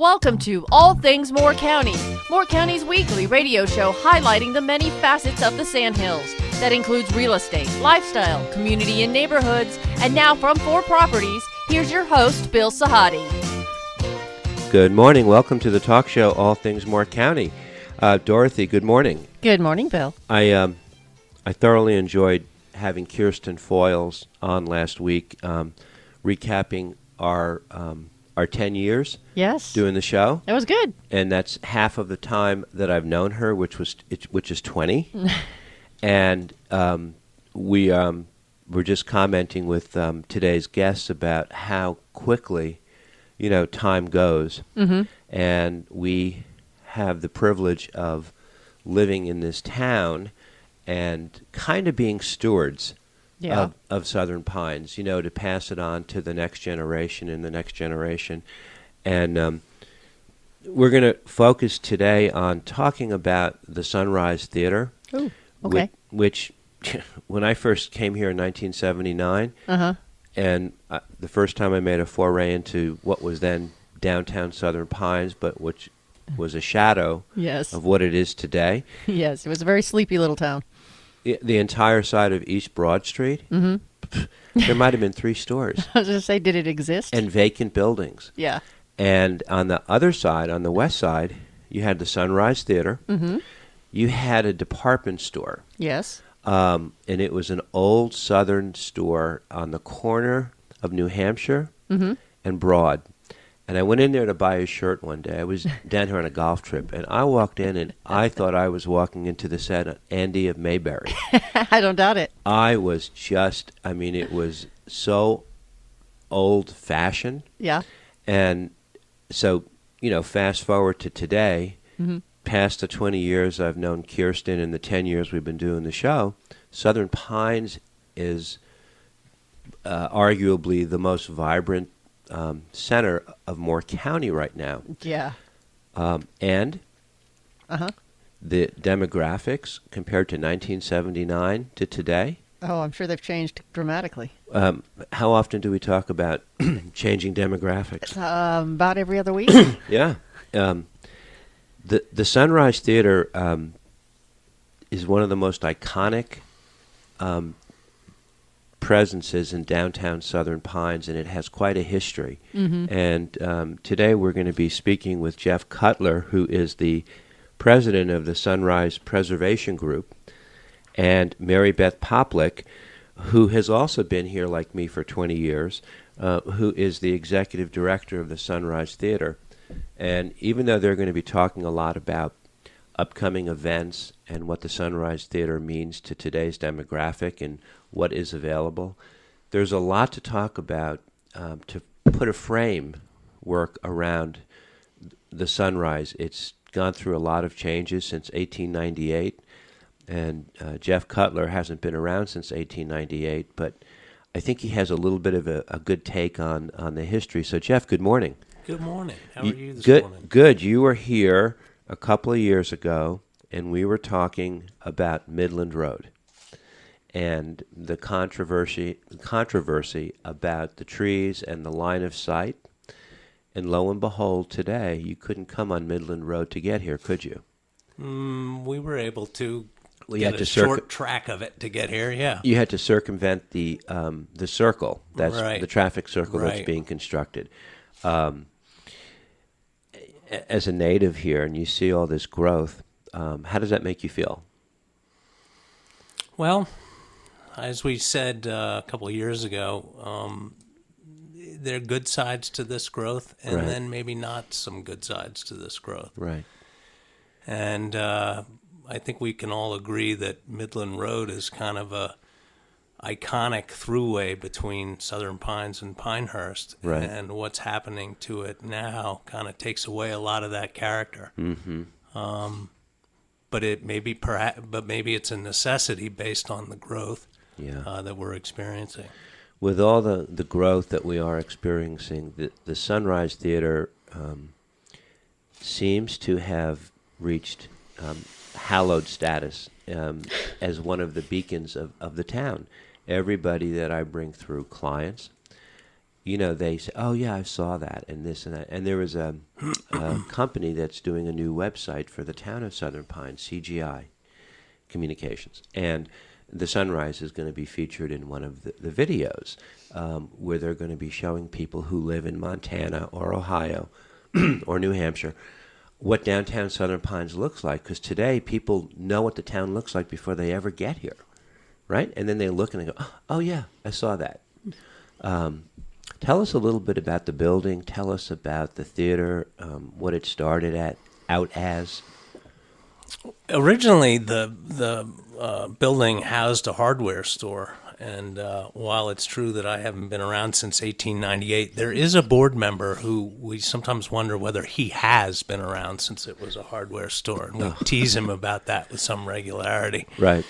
Welcome to All Things Moore County, Moore County's weekly radio show highlighting the many facets of the Sandhills. That includes real estate, lifestyle, community and neighborhoods. And now from 4 Properties, here's your host, Bill Sahadi. Good morning. Welcome to the talk show, All Things Moore County. Dorothy, good morning. Good morning, Bill. I thoroughly enjoyed having Kirsten Foyles on last week, recapping our 10 years. Yes. Doing the show. It was good. And that's half of the time that I've known her, which is 20. And we're just commenting with today's guests about how quickly, time goes. Mm-hmm. And we have the privilege of living in this town and kind of being stewards of Southern Pines, to pass it on to the next generation and the next generation. And we're going to focus today on talking about the Sunrise Theater. Ooh, okay. Which when I first came here in 1979, and the first time I made a foray into what was then downtown Southern Pines, but which was a shadow of what it is today. Yes, it was a very sleepy little town. The entire side of East Broad Street, there might have been 3 stores. I was going to say, did it exist? And vacant buildings. Yeah. And on the other side, on the west side, you had the Sunrise Theater. Mm-hmm. You had a department store. Yes. And it was an old Southern store on the corner of New Hampshire and Broad. And I went in there to buy a shirt one day. I was down here on a golf trip, and I walked in, and I thought I was walking into the set of Andy of Mayberry. I don't doubt it. I was it was so old-fashioned. Yeah. And so, fast forward to today, past the 20 years I've known Kirsten and the 10 years we've been doing the show, Southern Pines is arguably the most vibrant center of Moore County right now. Yeah. And the demographics compared to 1979 to today. Oh, I'm sure they've changed dramatically. How often do we talk about changing demographics? About every other week. Yeah. The Sunrise Theater is one of the most iconic presences in downtown Southern Pines, and it has quite a history. Mm-hmm. And today we're going to be speaking with Jeff Cutler, who is the president of the Sunrise Preservation Group, and MaryBeth Poplyk, who has also been here like me for 20 years, who is the executive director of the Sunrise Theater. And even though they're going to be talking a lot about upcoming events and what the Sunrise Theater means to today's demographic and what is available, there's a lot to talk about to put a framework around the Sunrise. It's gone through a lot of changes since 1898, and Jeff Cutler hasn't been around since 1898, but I think he has a little bit of a good take on the history. So, Jeff, good morning. Good morning. How are you this morning? Good. You were here a couple of years ago, and we were talking about Midland Road and the controversy about the trees and the line of sight. And lo and behold, today, you couldn't come on Midland Road to get here, could you? We were able to get a short track of it to get here, yeah. You had to circumvent the circle, that's right. The traffic circle right. that's being constructed. As a native here, and you see all this growth, how does that make you feel? Well, as we said a couple of years ago, there are good sides to this growth, and right. then maybe not some good sides to this growth. Right. And I think we can all agree that Midland Road is kind of a iconic throughway between Southern Pines and Pinehurst, right. and what's happening to it now kind of takes away a lot of that character. Mm-hmm. But maybe it's a necessity based on the growth that we're experiencing. With all the growth that we are experiencing, the Sunrise Theater seems to have reached hallowed status as one of the beacons of the town. Everybody that I bring through, clients, they say, "Oh yeah, I saw that," and this and that. And there was a company that's doing a new website for the town of Southern Pines, CGI Communications, and the Sunrise is going to be featured in one of the videos where they're going to be showing people who live in Montana or Ohio or New Hampshire what downtown Southern Pines looks like, because today people know what the town looks like before they ever get here, right? And then they look and they go, "Oh yeah, I saw that." Tell us a little bit about the building. Tell us about the theater, what it started out as. Originally, the building housed a hardware store, and while it's true that I haven't been around since 1898, there is a board member who we sometimes wonder whether he has been around since it was a hardware store, and we tease him about that with some regularity. Right.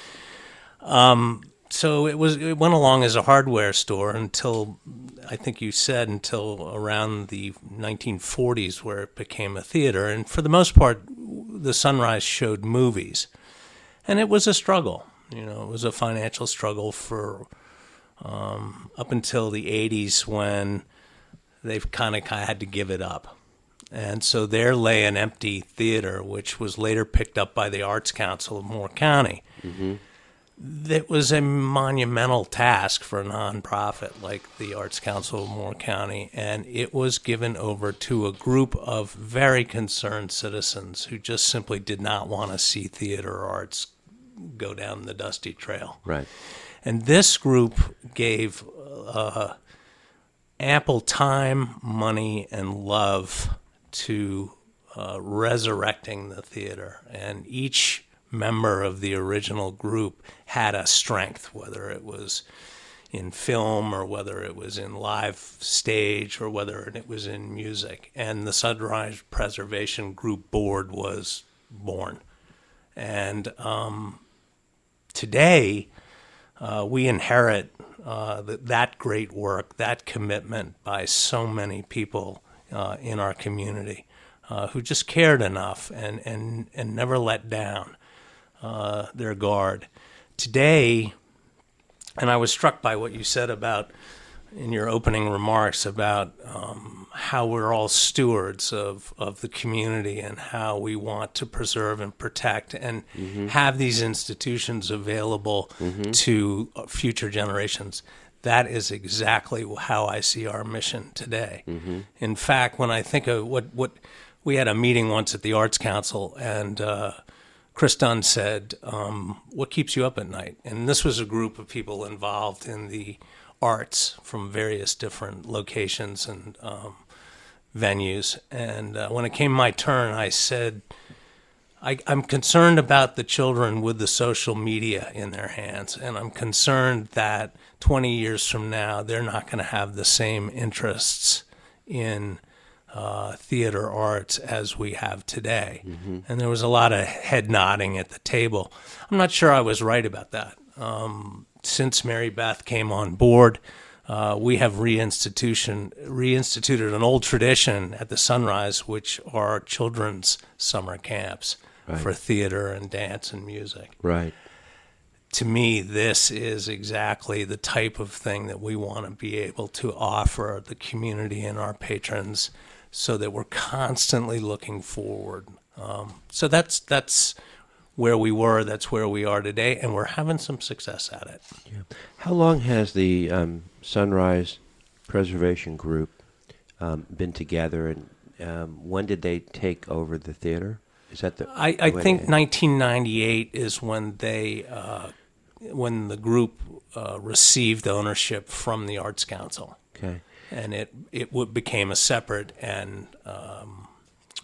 So it went along as a hardware store until, I think you said, until around the 1940s, where it became a theater. And for the most part, the Sunrise showed movies. And it was a struggle. It was a financial struggle for up until the 80s, when they've kind of had to give it up. And so there lay an empty theater, which was later picked up by the Arts Council of Moore County. Mm-hmm. That was a monumental task for a nonprofit like the Arts Council of Moore County, and it was given over to a group of very concerned citizens who just simply did not want to see theater or arts go down the dusty trail. Right. And this group gave ample time, money, and love to resurrecting the theater, and each member of the original group had a strength, whether it was in film or whether it was in live stage or whether it was in music. And the Sunrise Preservation Group Board was born. And today we inherit that great work, that commitment by so many people in our community who just cared enough and never let down their guard. Today, and I was struck by what you said about, in your opening remarks, about how we're all stewards of the community and how we want to preserve and protect and have these institutions available to future generations. That is exactly how I see our mission today. In fact, when I think of what we had a meeting once at the Arts Council, and Chris Dunn said, "What keeps you up at night?" And this was a group of people involved in the arts from various different locations and venues. And when it came my turn, I said, I'm concerned about the children with the social media in their hands, and I'm concerned that 20 years from now, they're not going to have the same interests in theater arts as we have today. And there was a lot of head nodding at the table. I'm not sure I was right about that. Since MaryBeth came on board, we have reinstituted an old tradition at the Sunrise, which are children's summer camps for theater and dance and music. Right. To me, this is exactly the type of thing that we want to be able to offer the community and our patrons, so that we're constantly looking forward. So that's where we were, that's where we are today, and we're having some success at it. Yeah. How long has the Sunrise Preservation Group been together, and when did they take over the theater? Is that I think 1998 is when they when the group received ownership from the Arts Council. Okay. And it became a separate and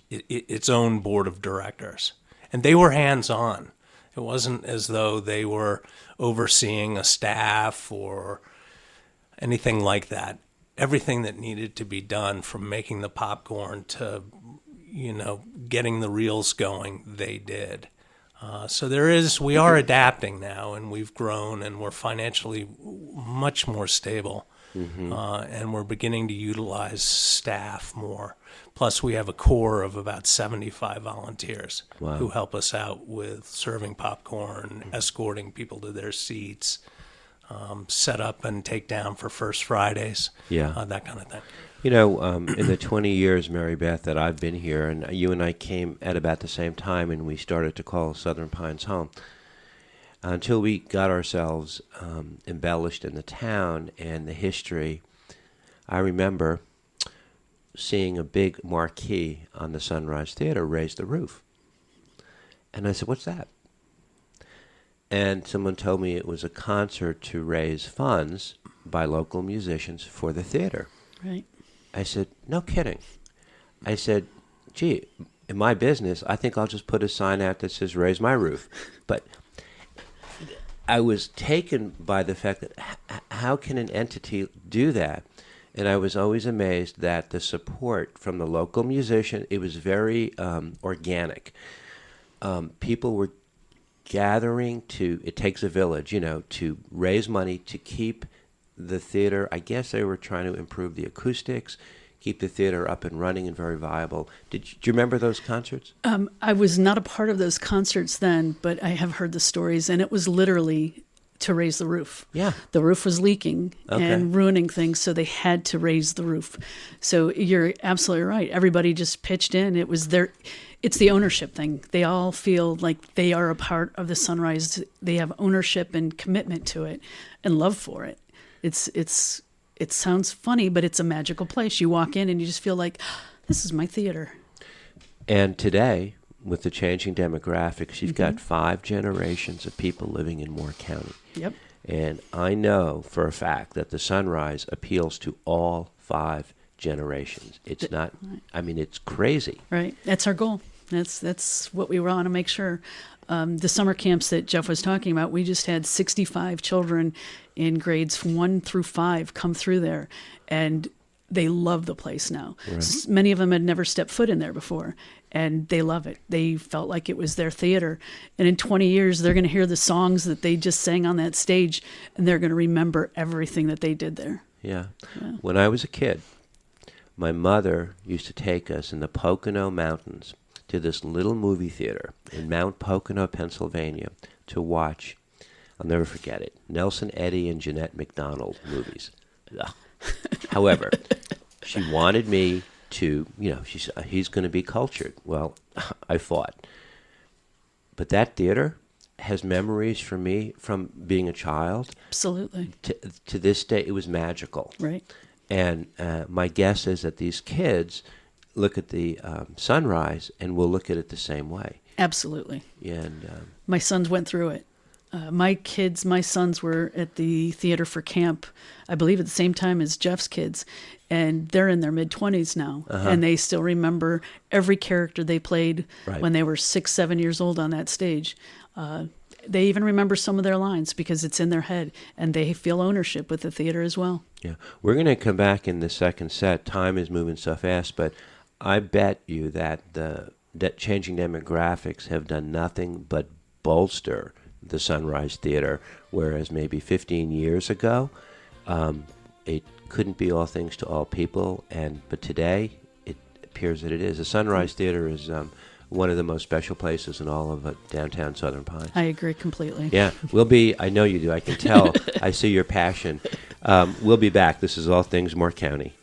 its own board of directors. And they were hands-on. It wasn't as though they were overseeing a staff or anything like that. Everything that needed to be done, from making the popcorn to, getting the reels going, they did. So we are adapting now, and we've grown, and we're financially much more stable. And we're beginning to utilize staff more. Plus, we have a core of about 75 volunteers who help us out with serving popcorn, escorting people to their seats, set up and take down for First Fridays, that kind of thing. You know, in the 20 years, MaryBeth, that I've been here, and you and I came at about the same time, and we started to call Southern Pines home, until we got ourselves embellished in the town and the history. I remember seeing a big marquee on the Sunrise Theater raise the roof. And I said, "What's that?" And someone told me it was a concert to raise funds by local musicians for the theater. Right. I said, "No kidding." I said, "Gee, in my business, I think I'll just put a sign out that says raise my roof." But I was taken by the fact that how can an entity do that? And I was always amazed that the support from the local musician, it was very organic. People were gathering it takes a village, to raise money to keep the theater. I guess they were trying to improve the acoustics, keep the theater up and running and very viable. Do you remember those concerts? I was not a part of those concerts then, but I have heard the stories, and it was literally to raise the roof. Yeah. The roof was leaking and ruining things, so they had to raise the roof. So you're absolutely right. Everybody just pitched in. It was it's the ownership thing. They all feel like they are a part of the Sunrise. They have ownership and commitment to it and love for it. It sounds funny, but it's a magical place. You walk in and you just feel like, this is my theater. And today, with the changing demographics, you've got 5 generations of people living in Moore County. Yep. And I know for a fact that the Sunrise appeals to all 5 generations. It's not, I mean, it's crazy. Right. That's our goal. That's what we want to make sure. The summer camps that Jeff was talking about, we just had 65 children in grades 1 through 5 come through there, and they love the place now. Right. Many of them had never stepped foot in there before, and they love it. They felt like it was their theater. And in 20 years, they're going to hear the songs that they just sang on that stage, and they're going to remember everything that they did there. Yeah. When I was a kid, my mother used to take us in the Pocono Mountains to this little movie theater in Mount Pocono, Pennsylvania, to watch, I'll never forget it, Nelson Eddy and Jeanette MacDonald movies. Ugh. However, she wanted me to, she said, he's going to be cultured. Well, I fought. But that theater has memories for me from being a child. Absolutely. To this day, it was magical. Right. And my guess is that these kids look at the Sunrise and will look at it the same way. Absolutely. And my sons went through it. My sons were at the theater for camp, I believe at the same time as Jeff's kids, and they're in their mid-20s now, and they still remember every character they played when they were 6, 7 years old on that stage. They even remember some of their lines because it's in their head, and they feel ownership with the theater as well. Yeah, we're going to come back in the second set. Time is moving so fast, but I bet you that the changing demographics have done nothing but bolster the Sunrise Theater, whereas maybe 15 years ago, it couldn't be all things to all people, but today it appears that it is. The Sunrise Theater is one of the most special places in all of downtown Southern Pines. I agree completely. Yeah, I know you do, I can tell. I see your passion. We'll be back. This is All Things Moore County.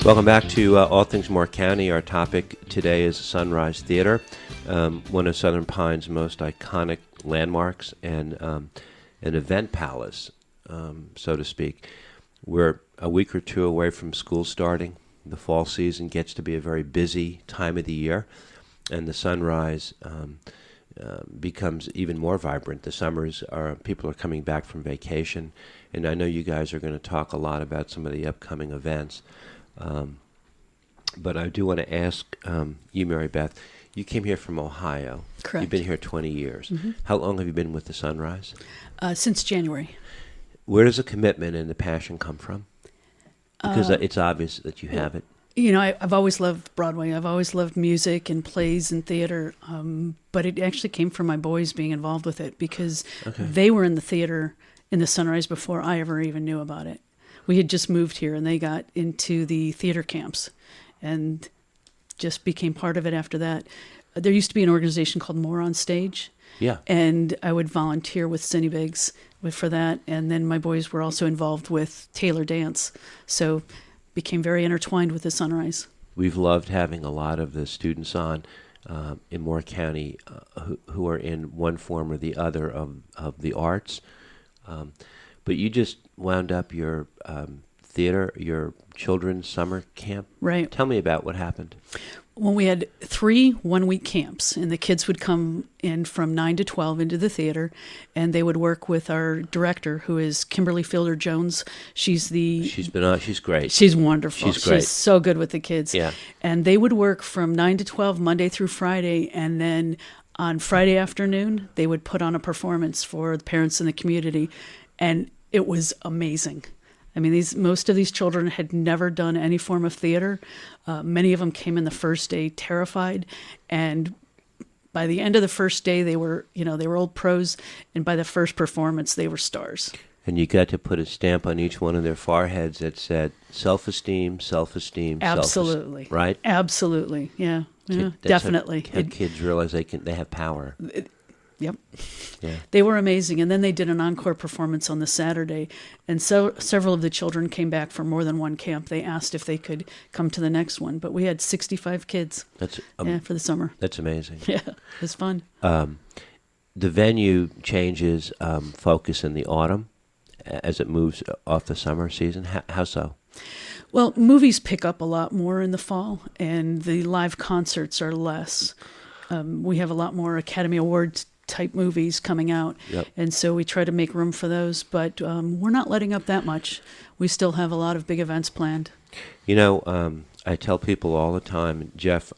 Welcome back to All Things Moore County. Our topic today is Sunrise Theater, one of Southern Pines' most iconic landmarks and an event palace, so to speak. We're a week or two away from school starting. The fall season gets to be a very busy time of the year, and the Sunrise becomes even more vibrant. The summers people are coming back from vacation, and I know you guys are going to talk a lot about some of the upcoming events. But I do want to ask you, MaryBeth, you came here from Ohio. Correct. You've been here 20 years. Mm-hmm. How long have you been with the Sunrise? Since January. Where does the commitment and the passion come from? Because it's obvious that you have it. You know, I've always loved Broadway. I've always loved music and plays and theater. But it actually came from my boys being involved with it because they were in the theater in the Sunrise before I ever even knew about it. We had just moved here, and they got into the theater camps and just became part of it after that. There used to be an organization called More on Stage. Yeah. And I would volunteer with Cindy Biggs for that. And then my boys were also involved with Taylor Dance. So became very intertwined with the Sunrise. We've loved having a lot of the students on in Moore County who are in one form or the other of the arts. But you just wound up your theater, your children's summer camp. Right. Tell me about what happened. Well, we had 3 one-week camps, and the kids would come in from 9 to 12 into the theater, and they would work with our director, who is Kimberly Fielder-Jones. She's been on. She's great. She's wonderful. She's great. She's so good with the kids. Yeah. And they would work from 9 to 12, Monday through Friday, and then on Friday afternoon, they would put on a performance for the parents in the community, and it was amazing. I mean, most of these children had never done any form of theater. Many of them came in the first day terrified, and by the end of the first day, they were old pros, and by the first performance, they were stars. And you got to put a stamp on each one of their foreheads that said self-esteem, self-esteem, Absolutely. Right? Absolutely. Yeah. Definitely. How kids realize they have power. Yep. Yeah. They were amazing. And then they did an encore performance on the Saturday. And so several of the children came back for more than one camp. They asked if they could come to the next one. But we had 65 kids for the summer. That's amazing. Yeah, it was fun. The venue changes focus in the autumn as it moves off the summer season. How so? Well, movies pick up a lot more in the fall, and the live concerts are less. We have a lot more Academy Awards type movies coming out, and so we try to make room for those, but we're not letting up that much. We still have a lot of big events planned. You know, I tell people all the time, Jeff,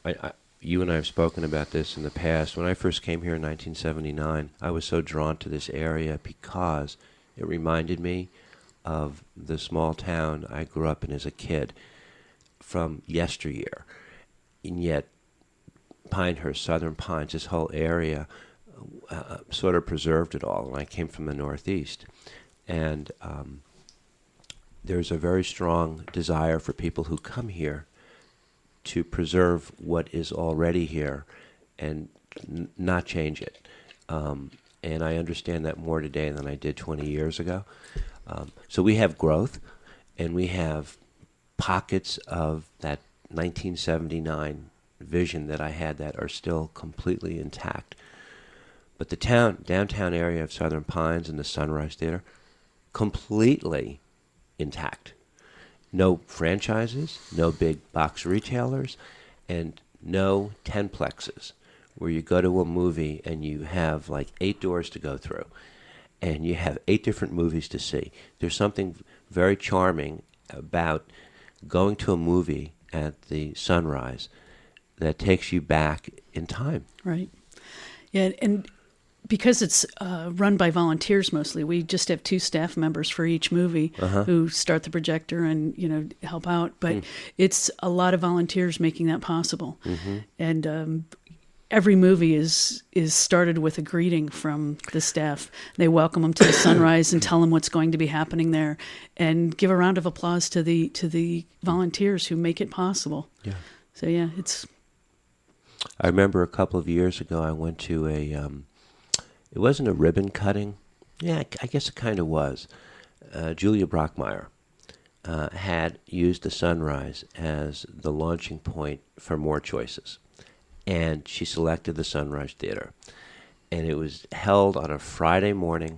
you and I have spoken about this in the past. When I first came here in 1979, I was so drawn to this area because it reminded me of the small town I grew up in as a kid from yesteryear. And yet, Pinehurst, Southern Pines, this whole area sort of preserved it all. And I came from the Northeast. And there's a very strong desire for people who come here to preserve what is already here and not change it. And I understand that more today than I did 20 years ago. So we have growth, and we have pockets of that 1979 vision that I had that are still completely intact. But the downtown area of Southern Pines and the Sunrise Theater, completely intact. No franchises, no big box retailers, and no 10plexes where you go to a movie and you have like 8 doors to go through and you have 8 different movies to see. There's something very charming about going to a movie at the Sunrise that takes you back in time. Right. Yeah, and because it's run by volunteers mostly, we just have 2 staff members for each movie who start the projector and help out. But it's a lot of volunteers making that possible. And every movie is started with a greeting from the staff. They welcome them to the Sunrise and tell them what's going to be happening there, and give a round of applause to the volunteers who make it possible. Yeah. So yeah, it's. I remember a couple of years ago, I went to it wasn't a ribbon cutting. Yeah, I guess it kind of was. Julia Brockmeyer had used the Sunrise as the launching point for more choices. And she selected the Sunrise Theater. And it was held on a Friday morning,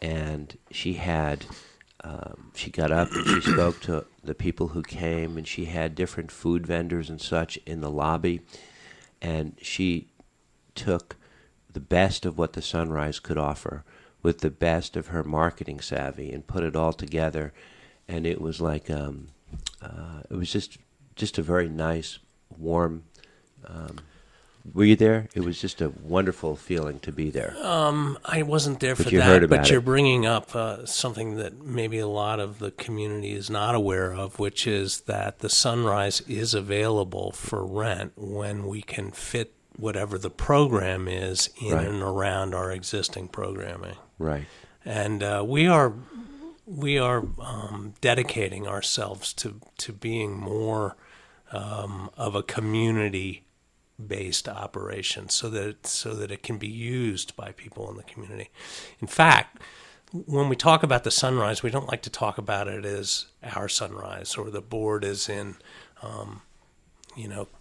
and she had, she got up and she spoke to the people who came, and she had different food vendors and such in the lobby, and she took the best of what the Sunrise could offer with the best of her marketing savvy and put it all together, and it was like, it was just a very nice, warm, were you there? It was just a wonderful feeling to be there. I wasn't there for you that, heard about but you're it. bringing up something that maybe a lot of the community is not aware of, which is that the Sunrise is available for rent when we can fit whatever the program is in Right. and around our existing programming. Right. And we are dedicating ourselves to being more of a community-based operation, so that it can be used by people in the community. In fact, when we talk about the Sunrise, we don't like to talk about it as our Sunrise or the board is in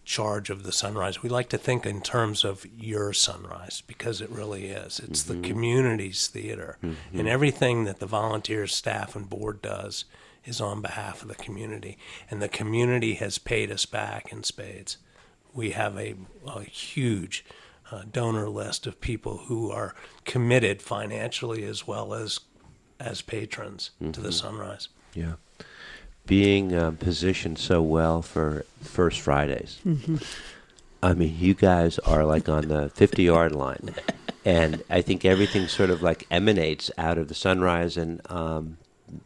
charge of the Sunrise. We like to think in terms of your Sunrise, because it really is. It's the community's theater. And everything that the volunteers, staff, and board does is on behalf of the community. And the community has paid us back in spades. We have a huge donor list of people who are committed financially as well as patrons to the Sunrise. Yeah. Being positioned so well for First Fridays. I mean, you guys are like on the 50-yard line. And I think everything sort of like emanates out of the Sunrise, and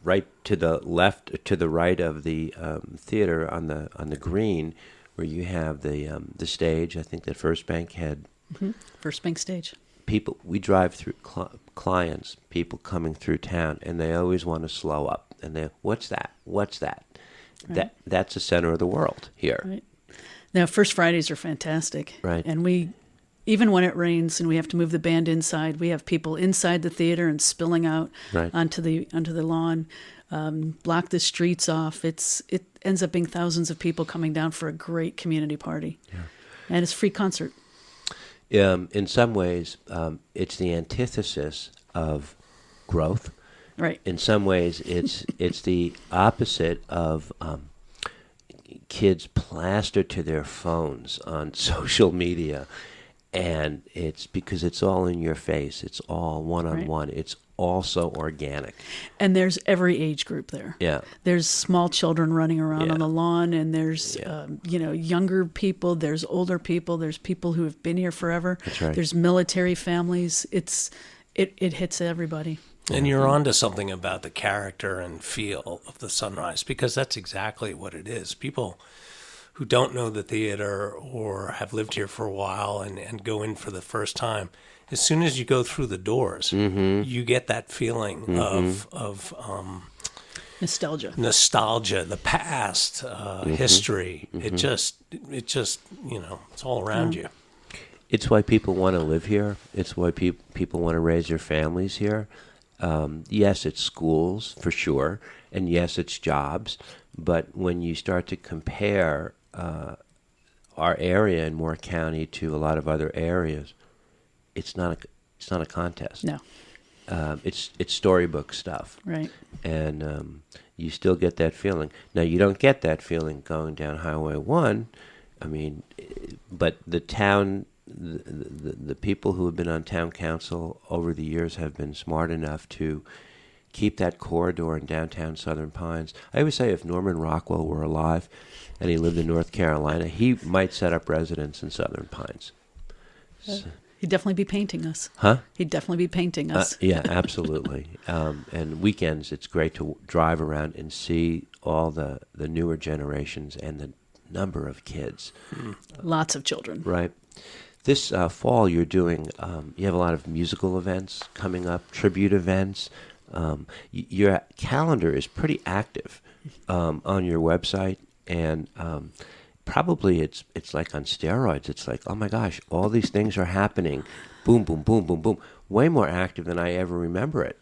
right to the left, to the right of the theater on the green, where you have the stage. I think that First Bank had First Bank stage. people. We drive through clients, people coming through town, and they always want to slow up. And they, what's that? What's that? Right. That's the center of the world here. Right. Now, First Fridays are fantastic. Right. And even when it rains and we have to move the band inside, we have people inside the theater and spilling out Right. onto the lawn, block the streets off. It ends up being thousands of people coming down for a great community party. Yeah. And it's a free concert. In some ways, it's the antithesis of growth. Right. In some ways, it's the opposite of kids plastered to their phones on social media, and it's because it's all in your face. It's all one-on-one. Right. It's also organic. And there's every age group there. Yeah. There's small children running around Yeah. on the lawn, and there's younger people. There's older people. There's people who have been here forever. That's right. There's military families. It hits everybody. And you're onto something about the character and feel of the Sunrise, because that's exactly what it is. People who don't know the theater or have lived here for a while and go in for the first time, as soon as you go through the doors, you get that feeling of Nostalgia. the past, history. It just it's all around you. It's why people want to live here. It's why people want to raise their families here. Yes, it's schools, for sure, and yes, it's jobs. But when you start to compare our area in Moore County to a lot of other areas, it's not a contest. No. It's storybook stuff. Right. And you still get that feeling. Now, you don't get that feeling going down Highway 1. I mean, but the town... The people who have been on town council over the years have been smart enough to keep that corridor in downtown Southern Pines. I always say if Norman Rockwell were alive and he lived in North Carolina, he might set up residence in Southern Pines. So, He'd definitely be painting us. huh? He'd definitely be painting us. Yeah, absolutely. And weekends, it's great to drive around and see all the newer generations and the number of kids. Lots of children. Right. This fall, you're doing, you have a lot of musical events coming up, tribute events. Your calendar is pretty active on your website, and probably it's like on steroids. It's like, oh my gosh, all these things are happening. Boom, boom, boom, boom, boom. Way more active than I ever remember it.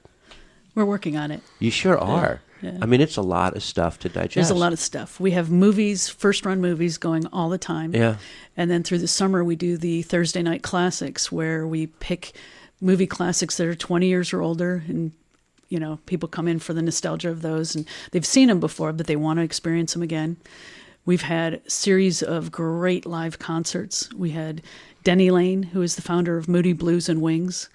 We're working on it. You sure are. Yeah. I mean, it's a lot of stuff to digest. There's a lot of stuff. We have movies, first-run movies going all the time. Yeah. And then through the summer, we do the Thursday Night Classics, where we pick movie classics that are 20 years or older, and people come in for the nostalgia of those, and they've seen them before, but they want to experience them again. We've had a series of great live concerts. We had Denny Lane, who is the founder of Moody Blues and Wings,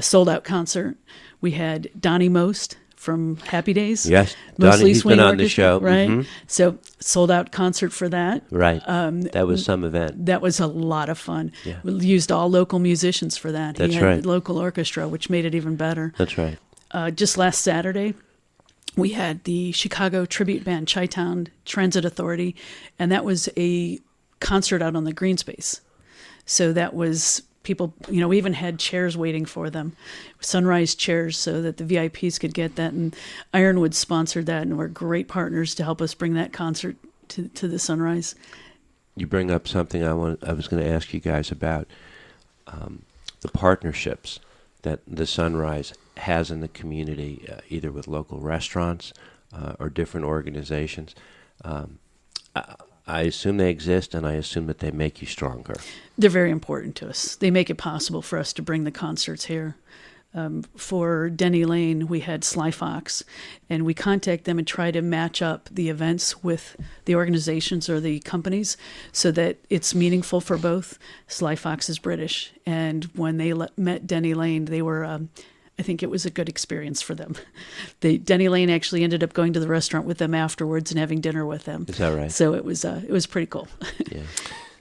sold-out concert. We had Donnie Most from Happy Days. Yes, Mostly Donnie, he's swing been on the orchestra, show. right? Mhm. So sold-out concert for that. Right. That was some event. That was a lot of fun. Yeah. We used all local musicians for that. That's he had right. the local orchestra, which made it even better. That's right. Just last Saturday, we had the Chicago tribute band, Chi-Town Transit Authority, and that was a concert out on the green space. So that was people, we even had chairs waiting for them, sunrise chairs, so that the VIPs could get that. And Ironwood sponsored that, and we're great partners to help us bring that concert to the sunrise. You bring up something I was going to ask you guys about, the partnerships that the Sunrise has in the community, either with local restaurants or different organizations. I assume they exist, and I assume that they make you stronger. They're very important to us. They make it possible for us to bring the concerts here. For Denny Lane, we had Sly Fox, and we contact them and try to match up the events with the organizations or the companies so that it's meaningful for both. Sly Fox is British, and when they met Denny Lane, they were, I think it was a good experience for them. Denny Lane actually ended up going to the restaurant with them afterwards and having dinner with them. Is that right? So it was pretty cool. Yeah.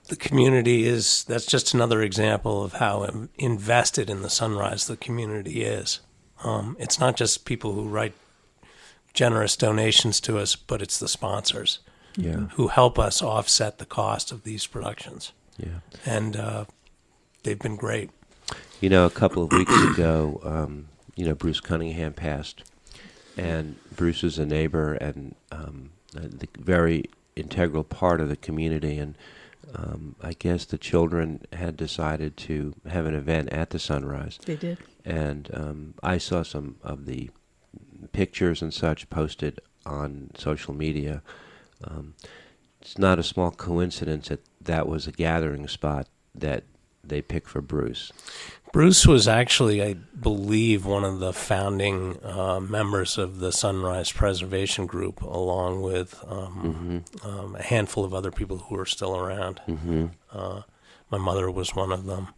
The community that's just another example of how invested in the Sunrise the community is. It's not just people who write generous donations to us, but it's the sponsors who help us offset the cost of these productions. Yeah. And they've been great. A couple of weeks ago, Bruce Cunningham passed, and Bruce is a neighbor and the very integral part of the community, and I guess the children had decided to have an event at the Sunrise. They did. And I saw some of the pictures and such posted on social media. It's not a small coincidence that was a gathering spot that they picked for Bruce. Bruce was actually, I believe, one of the founding members of the Sunrise Preservation Group, along with a handful of other people who are still around. Mm-hmm. My mother was one of them,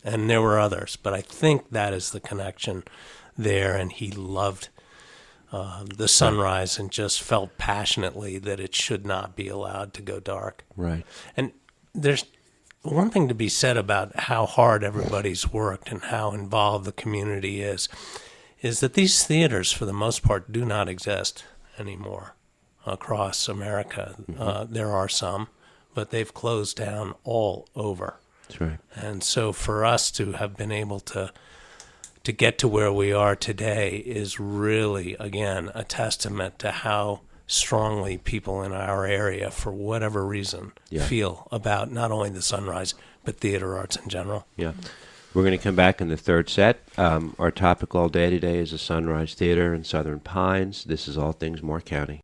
and there were others. But I think that is the connection there, and he loved the Sunrise and just felt passionately that it should not be allowed to go dark. Right. And there's one thing to be said about how hard everybody's worked and how involved the community is that these theaters, for the most part, do not exist anymore across America. Mm-hmm. There are some, but they've closed down all over. That's right. And so for us to have been able to get to where we are today is really, again, a testament to how strongly people in our area, for whatever reason, feel about not only the Sunrise, but theater arts in general. Yeah. We're going to come back in the third set. Our topic all day today is the Sunrise Theater in Southern Pines. This is All Things Moore County.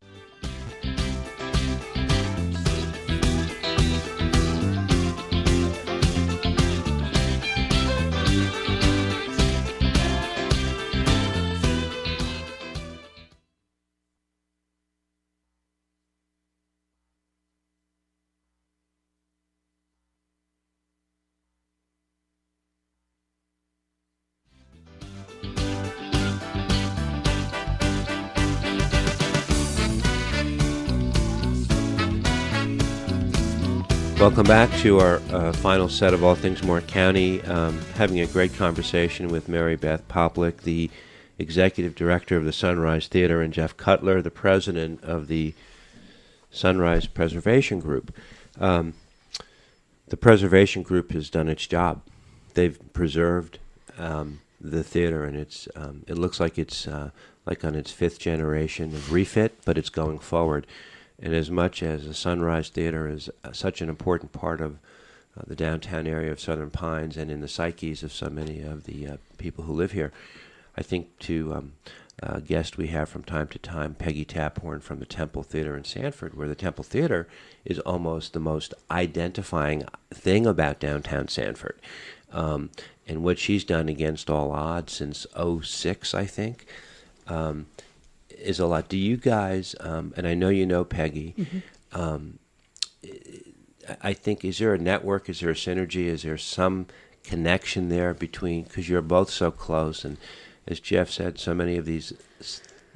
Welcome back to our final set of All Things Moore County. Having a great conversation with MaryBeth Poplyk, the executive director of the Sunrise Theater, and Jeff Cutler, the president of the Sunrise Preservation Group. The Preservation Group has done its job. They've preserved the theater, and it looks like it's like on its fifth generation of refit, but it's going forward. And as much as the Sunrise Theater is such an important part of the downtown area of Southern Pines and in the psyches of so many of the people who live here, I think to a guest we have from time to time, Peggy Taphorn from the Temple Theater in Sanford, where the Temple Theater is almost the most identifying thing about downtown Sanford. And what she's done against all odds since '06, I think, is a lot. Do you guys, and I know you know Peggy, I think, is there a network, is there a synergy, is there some connection there between, because you're both so close, and as Jeff said, so many of these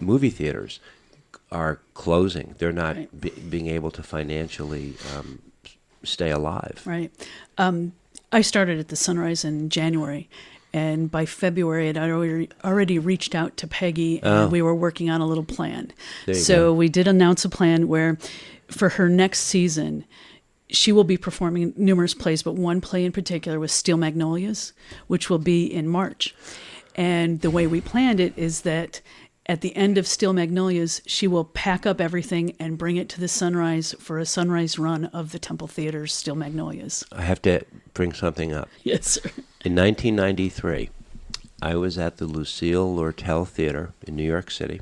movie theaters are closing. They're not being able to financially stay alive. Right. I started at the Sunrise in January, and by February I'd already reached out to Peggy, and we were working on a little plan. So we did announce a plan where for her next season, she will be performing numerous plays, but one play in particular was Steel Magnolias, which will be in March. And the way we planned it is that at the end of Steel Magnolias, she will pack up everything and bring it to the Sunrise for a sunrise run of the Temple Theater's Steel Magnolias. I have to bring something up. Yes, sir. In 1993, I was at the Lucille Lortel Theater in New York City,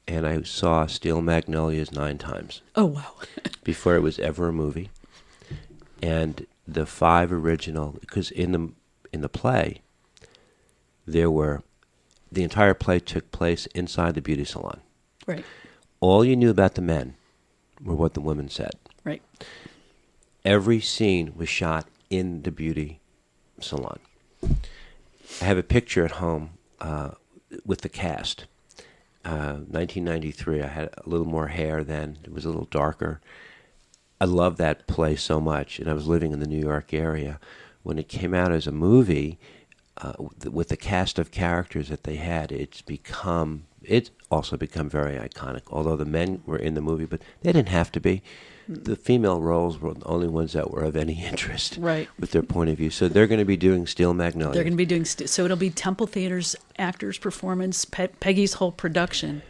and I saw Steel Magnolias 9 times. Oh, wow. Before it was ever a movie. And the 5 original, because in the play, the entire play took place inside the beauty salon. Right. All you knew about the men were what the women said. Right. Every scene was shot in the beauty salon. I have a picture at home with the cast. 1993, I had a little more hair then. It was a little darker. I loved that play so much, and I was living in the New York area. When it came out as a movie, with the cast of characters that they had, it's also become very iconic. Although the men were in the movie, but they didn't have to be. The female roles were the only ones that were of any interest, right, with their point of view. So they're going to be doing Steel Magnolias. They're going to be doing so it'll be Temple Theater's actors' performance, Peggy's whole production,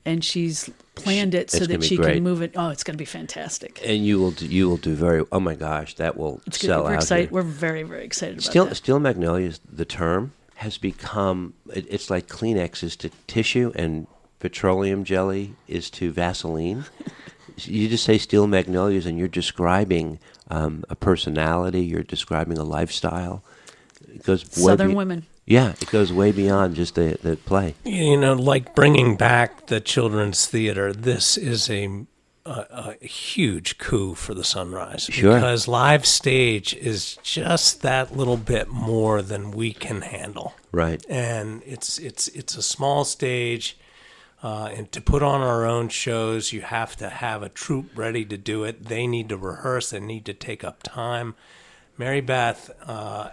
and she's planned it so that she can move it. Oh, it's going to be fantastic. And you will do very. Oh my gosh, that will sell out. We're very, very excited about that. Steel Magnolias, the term has become. It's like Kleenex is to tissue and petroleum jelly is to Vaseline. You just say Steel Magnolias, and you're describing a personality. You're describing a lifestyle. It goes Southern women. Yeah, it goes way beyond just the play. You know, like bringing back the children's theater. This is a huge coup for the Sunrise. Sure. Because live stage is just that little bit more than we can handle. Right. And it's a small stage. And to put on our own shows, you have to have a troupe ready to do it. They need to rehearse. They need to take up time. MaryBeth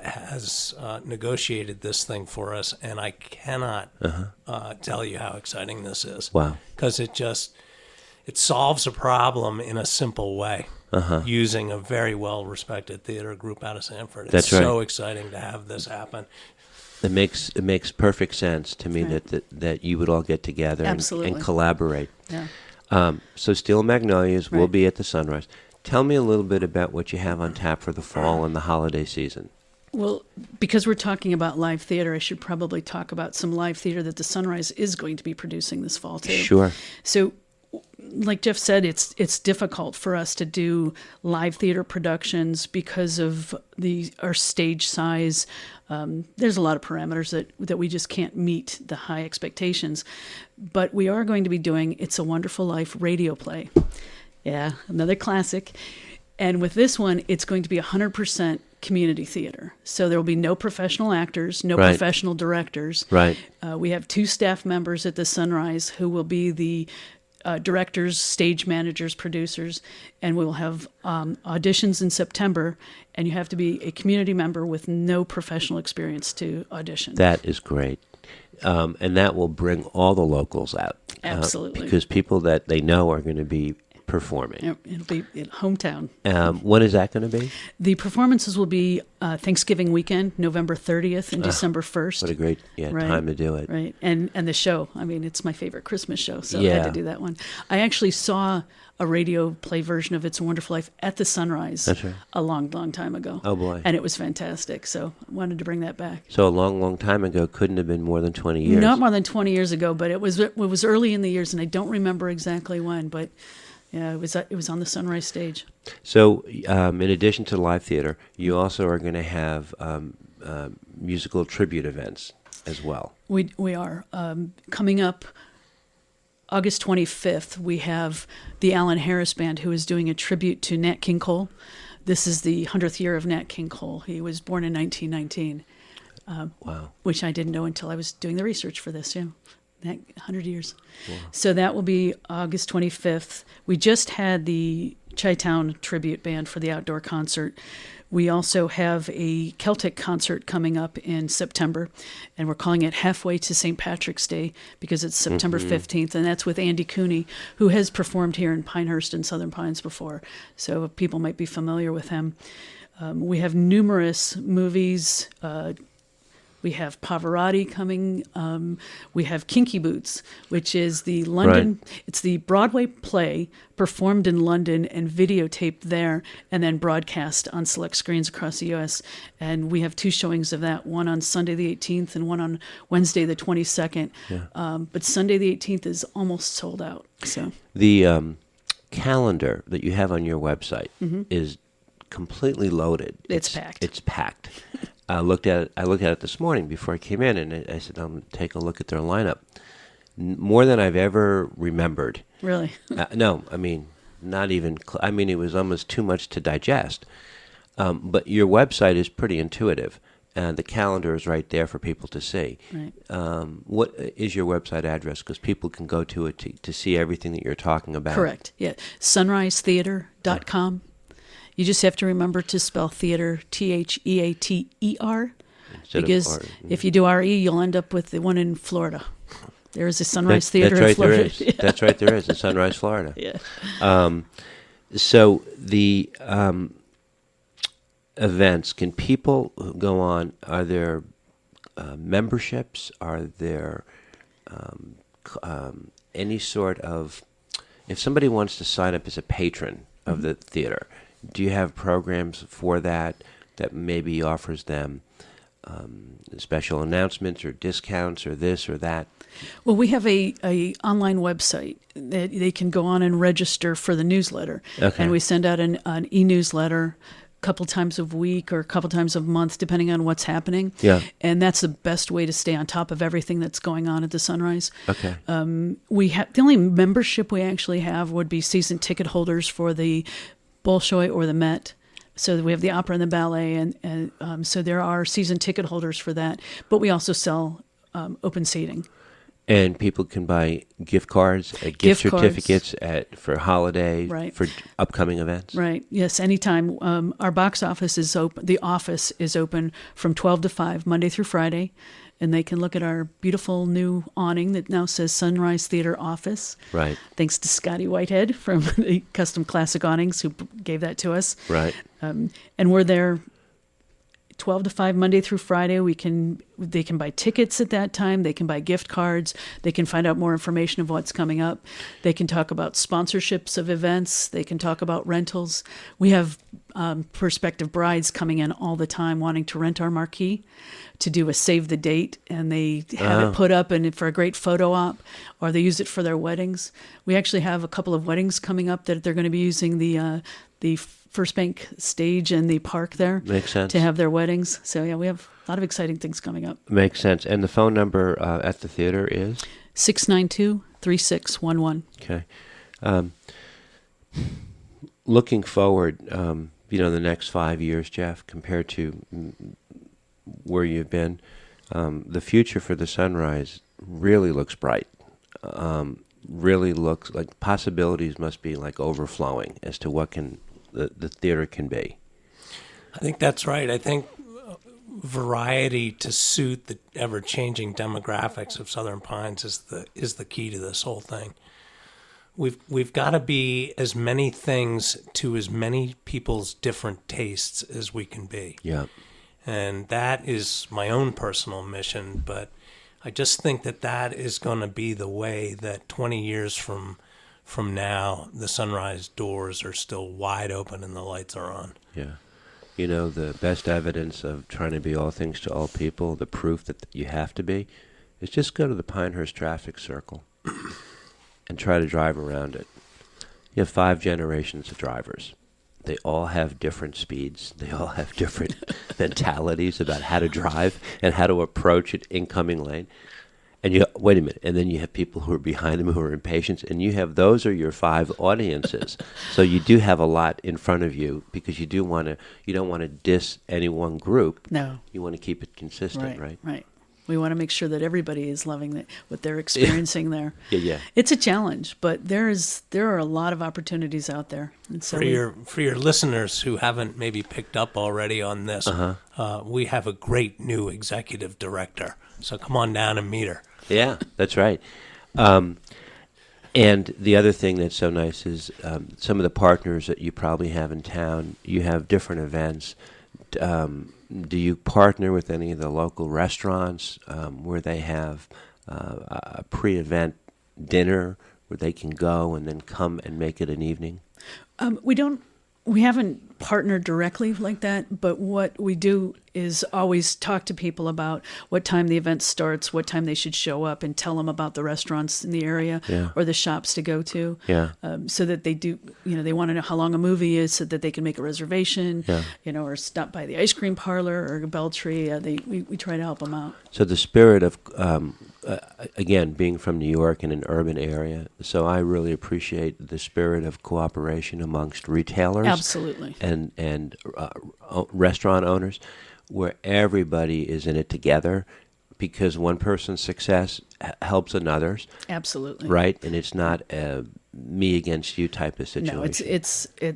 has negotiated this thing for us, and I cannot tell you how exciting this is. Wow. Because it solves a problem in a simple way, using a very well-respected theater group out of Sanford. It's so exciting to have this happen. It makes perfect sense to me that you would all get together and collaborate. Yeah. So Steel Magnolias will be at the Sunrise. Tell me a little bit about what you have on tap for the fall and the holiday season. Well, because we're talking about live theater, I should probably talk about some live theater that the Sunrise is going to be producing this fall too. Sure. So, like Jeff said, it's difficult for us to do live theater productions because of our stage size. There's a lot of parameters that we just can't meet the high expectations. But we are going to be doing It's a Wonderful Life radio play. Yeah, another classic. And with this one, it's going to be 100% community theater. So there will be no professional actors, no professional directors. Right. We have 2 staff members at the Sunrise who will be the directors, stage managers, producers, and we will have auditions in September, and you have to be a community member with no professional experience to audition. That is great. And that will bring all the locals out. Absolutely. Because people that they know are going to be performing. It'll be in hometown. When is that going to be? The performances will be Thanksgiving weekend, November 30th and December 1st. What a great time to do it. Right. And the show, I mean, it's my favorite Christmas show, so I had to do that one. I actually saw a radio play version of It's a Wonderful Life at the Sunrise a long, long time ago. Oh, boy. And it was fantastic, so I wanted to bring that back. So a long, long time ago, couldn't have been more than 20 years. Not more than 20 years ago, but it was early in the years, and I don't remember exactly when, but yeah, it was on the Sunrise stage. So in addition to live theater, you also are going to have musical tribute events as well. We are. Coming up August 25th, we have the Alan Harris Band, who is doing a tribute to Nat King Cole. This is the 100th year of Nat King Cole. He was born in 1919. Wow. Which I didn't know until I was doing the research for this, that 100 years. Wow. So that will be August 25th. We just had the Chi-Town Tribute Band for the outdoor concert. We also have a Celtic concert coming up in September, and we're calling it Halfway to St. Patrick's Day because it's September 15th, and that's with Andy Cooney, who has performed here in Pinehurst and Southern Pines before, so people might be familiar with him. We have numerous movies. We have Pavarotti coming. We have Kinky Boots, which is the London. Right. It's the Broadway play performed in London and videotaped there, and then broadcast on select screens across the U.S. And we have 2 showings of that: one on Sunday the 18th and one on Wednesday the 22nd. Yeah. But Sunday the 18th is almost sold out. So the calendar that you have on your website is completely loaded. It's packed. It's packed. I looked at it this morning before I came in, and I said, "I'm going to take a look at their lineup." More than I've ever remembered. Really? No, I mean, not even. It was almost too much to digest. But your website is pretty intuitive, and the calendar is right there for people to see. Right. What is your website address? Because people can go to it to see everything that you're talking about. Correct. Yeah, sunrisetheater.com. You just have to remember to spell theater Theater, because if you do RE, you'll end up with the one in Florida. There is a Sunrise Theater in Florida. There is. Yeah. That's right, there is in Sunrise, Florida. Yeah. So the events, can people go on? Are there memberships? Are there any sort of, if somebody wants to sign up as a patron of the theater, do you have programs for that maybe offers them special announcements or discounts or this or that? Well, we have a online website that they can go on and register for the newsletter. Okay. And we send out an e-newsletter a couple times a week or a couple times a month, depending on what's happening. Yeah. And that's the best way to stay on top of everything that's going on at the Sunrise. Okay. The only membership we actually have would be season ticket holders for the Bolshoi or the Met. So we have the opera and the ballet, and so there are season ticket holders for that. But we also sell open seating. And people can buy gift cards, gift certificates for holidays, right, for upcoming events. Right. Yes. Anytime. Our box office is open. The office is open from 12 to 5 Monday through Friday. And they can look at our beautiful new awning that now says Sunrise Theater Office. Right. Thanks to Scotty Whitehead from the Custom Classic Awnings who gave that to us. Right. And we're there 12 to 5 Monday through Friday. They can buy tickets at that time. They can buy gift cards. They can find out more information of what's coming up. They can talk about sponsorships of events. They can talk about rentals. We have prospective brides coming in all the time wanting to rent our marquee to do a save the date, and they have it put up and for a great photo op, or they use it for their weddings. We actually have a couple of weddings coming up that they're going to be using the First Bank stage and the park there. Makes sense. To have their weddings. So yeah, we have a lot of exciting things coming up. Makes sense. And the phone number at the theater is? 692-3611. Okay. Looking forward, the next 5 years, Jeff, compared to where you've been, the future for the Sunrise really looks bright. Really looks like possibilities must be like overflowing as to what the theater can be. I think that's right. I think variety to suit the ever-changing demographics of Southern Pines is the key to this whole thing. we've got to be as many things to as many people's different tastes as we can be. Yeah. And that is my own personal mission, but I just think that is going to be the way that 20 years from now, the Sunrise doors are still wide open and the lights are on. Yeah. You know, the best evidence of trying to be all things to all people, the proof that you have to be, is just go to the Pinehurst traffic circle and try to drive around it. You have 5 generations of drivers. They all have different speeds. They all have different mentalities about how to drive and how to approach an incoming lane. And you wait a minute, and then you have people who are behind them who are impatient, and those are your 5 audiences. So you do have a lot in front of you because you don't want to diss any one group. No. You want to keep it consistent, right? Right. We want to make sure that everybody is loving what they're experiencing there. Yeah. It's a challenge, but there are a lot of opportunities out there. And so for your listeners who haven't maybe picked up already on this, we have a great new executive director. So come on down and meet her. Yeah, that's right. And the other thing that's so nice is some of the partners that you probably have in town, you have different events. Do you partner with any of the local restaurants where they have a pre-event dinner where they can go and then come and make it an evening? We haven't partnered directly like that, but what we do is always talk to people about what time the event starts, what time they should show up, and tell them about the restaurants in the area or the shops to go to. Yeah. So that they do, they want to know how long a movie is so that they can make a reservation, or stop by the ice cream parlor or Beltree. We try to help them out. So the spirit of, again, being from New York in an urban area, so I really appreciate the spirit of cooperation amongst retailers. Absolutely. And restaurant owners, where everybody is in it together, because one person's success helps another's. Absolutely. Right? And it's not a me against you type of situation. No,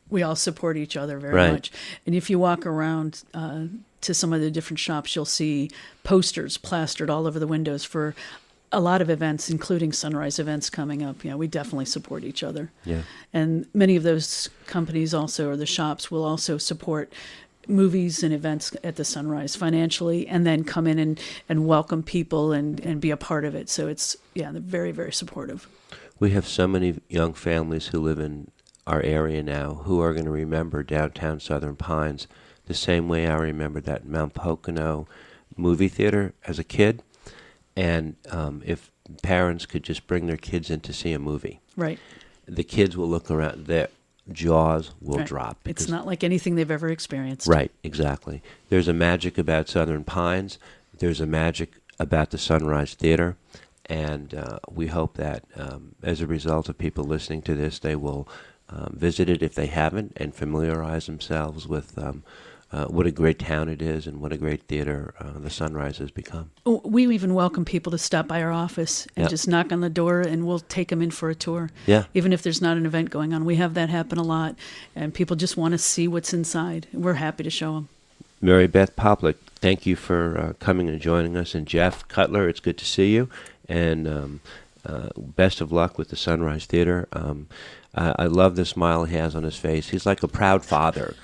we all support each other very Right. much. And if you walk around to some of the different shops, you'll see posters plastered all over the windows for a lot of events, including Sunrise events coming up. We definitely support each other. Yeah. And many of those companies also, or the shops, will also support movies and events at the Sunrise financially, and then come in and welcome people and be a part of it. So they're very, very supportive. We have so many young families who live in our area now who are going to remember downtown Southern Pines the same way I remember that Mount Pocono movie theater as a kid. And if parents could just bring their kids in to see a movie, right, the kids will look around, their jaws will right. drop. It's not like anything they've ever experienced. Right, exactly. There's a magic about Southern Pines. There's a magic about the Sunrise Theater. And we hope that as a result of people listening to this, they will visit it if they haven't and familiarize themselves with what a great town it is and what a great theater the Sunrise has become. We even welcome people to stop by our office and just knock on the door, and we'll take them in for a tour. Yeah. Even if there's not an event going on. We have that happen a lot, and people just want to see what's inside. We're happy to show them. MaryBeth Poplyk, thank you for coming and joining us. And Jeff Cutler, it's good to see you. And best of luck with the Sunrise Theater. I love the smile he has on his face. He's like a proud father,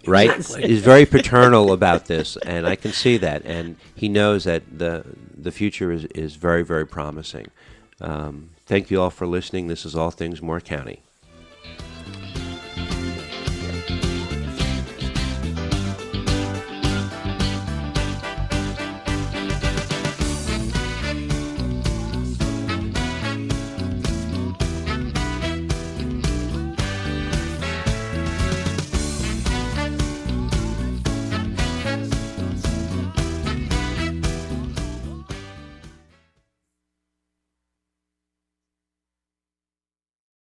right? Exactly. He's very paternal about this, and I can see that. And he knows that the future is very, very promising. Thank you all for listening. This is All Things Moore County.